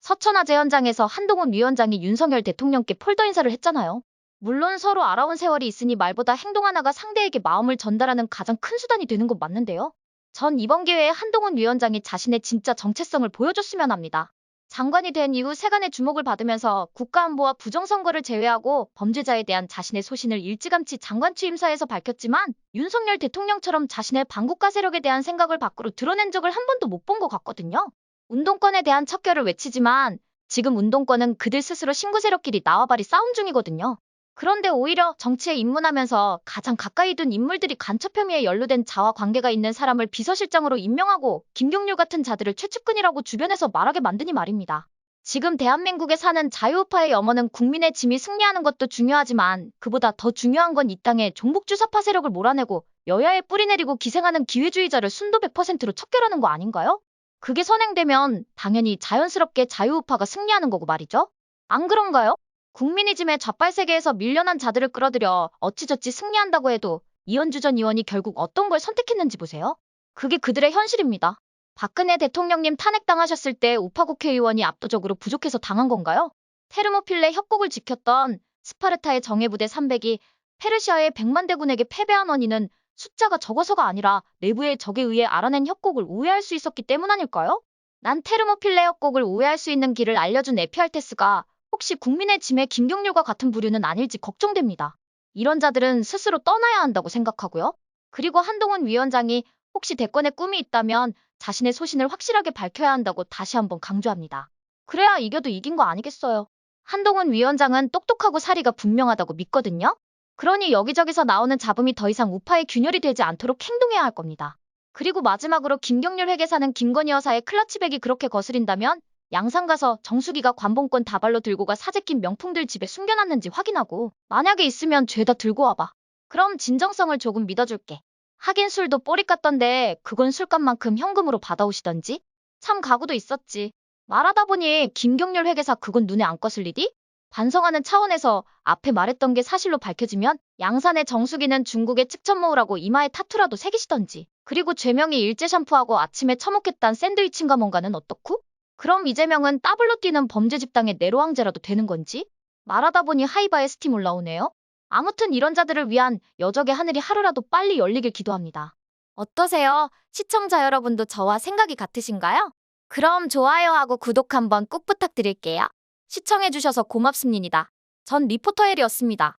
서천화재 현장에서 한동훈 위원장이 윤석열 대통령께 폴더 인사를 했잖아요. 물론 서로 알아온 세월이 있으니 말보다 행동 하나가 상대에게 마음을 전달하는 가장 큰 수단이 되는 건 맞는데요. 전 이번 기회에 한동훈 위원장이 자신의 진짜 정체성을 보여줬으면 합니다. 장관이 된 이후 세간의 주목을 받으면서 국가안보와 부정선거를 제외하고 범죄자에 대한 자신의 소신을 일찌감치 장관 취임사에서 밝혔지만 윤석열 대통령처럼 자신의 반국가 세력에 대한 생각을 밖으로 드러낸 적을 한 번도 못 본 것 같거든요. 운동권에 대한 척결을 외치지만 지금 운동권은 그들 스스로 신구 세력끼리 나와바리 싸움 중이거든요. 그런데 오히려 정치에 입문하면서 가장 가까이 둔 인물들이 간첩 혐의에 연루된 자와 관계가 있는 사람을 비서실장으로 임명하고 김경률 같은 자들을 최측근이라고 주변에서 말하게 만드니 말입니다. 지금 대한민국에 사는 자유우파의 염원은 국민의 짐이 승리하는 것도 중요하지만 그보다 더 중요한 건 이 땅에 종북주사파 세력을 몰아내고 여야에 뿌리내리고 기생하는 기회주의자를 순도 100%로 척결하는 거 아닌가요? 그게 선행되면 당연히 자연스럽게 자유우파가 승리하는 거고 말이죠. 안 그런가요? 국민의힘의 좌빨 세계에서 밀려난 자들을 끌어들여 어찌저찌 승리한다고 해도 이현주 전 의원이 결국 어떤 걸 선택했는지 보세요. 그게 그들의 현실입니다. 박근혜 대통령님 탄핵당하셨을 때 우파 국회의원이 압도적으로 부족해서 당한 건가요? 테르모필레 협곡을 지켰던 스파르타의 정예부대 300이 페르시아의 100만 대군에게 패배한 원인은 숫자가 적어서가 아니라 내부의 적에 의해 알아낸 협곡을 우회할 수 있었기 때문 아닐까요? 난 테르모필레 협곡을 우회할 수 있는 길을 알려준 에피알테스가 혹시 국민의 짐의 김경률과 같은 부류는 아닐지 걱정됩니다. 이런 자들은 스스로 떠나야 한다고 생각하고요. 그리고 한동훈 위원장이 혹시 대권에 꿈이 있다면 자신의 소신을 확실하게 밝혀야 한다고 다시 한번 강조합니다. 그래야 이겨도 이긴 거 아니겠어요. 한동훈 위원장은 똑똑하고 사리가 분명하다고 믿거든요. 그러니 여기저기서 나오는 잡음이 더 이상 우파의 균열이 되지 않도록 행동해야 할 겁니다. 그리고 마지막으로 김경률 회계사는 김건희 여사의 클러치백이 그렇게 거스린다면 양산 가서 정수기가 관봉권 다발로 들고 가 사재 낀 명품들 집에 숨겨놨는지 확인하고 만약에 있으면 죄다 들고 와봐. 그럼 진정성을 조금 믿어줄게. 하긴 술도 뽀릿 같던데 그건 술값만큼 현금으로 받아오시던지? 참 가구도 있었지. 말하다 보니 김경률 회계사 그건 눈에 안 거슬리디? 반성하는 차원에서 앞에 말했던 게 사실로 밝혀지면 양산의 정수기는 중국에 측천 모으라고 이마에 타투라도 새기시던지. 그리고 죄명이 일제 샴푸하고 아침에 처먹겠단 샌드위치인가 뭔가는 어떻고? 그럼 이재명은 따블로 뛰는 범죄 집단의 네로 황제라도 되는 건지? 말하다 보니 하이바에 스팀 올라오네요. 아무튼 이런 자들을 위한 여적의 하늘이 하루라도 빨리 열리길 기도합니다. 어떠세요? 시청자 여러분도 저와 생각이 같으신가요? 그럼 좋아요하고 구독 한번 꼭 부탁드릴게요. 시청해주셔서 고맙습니다. 전 리포터 헬이었습니다.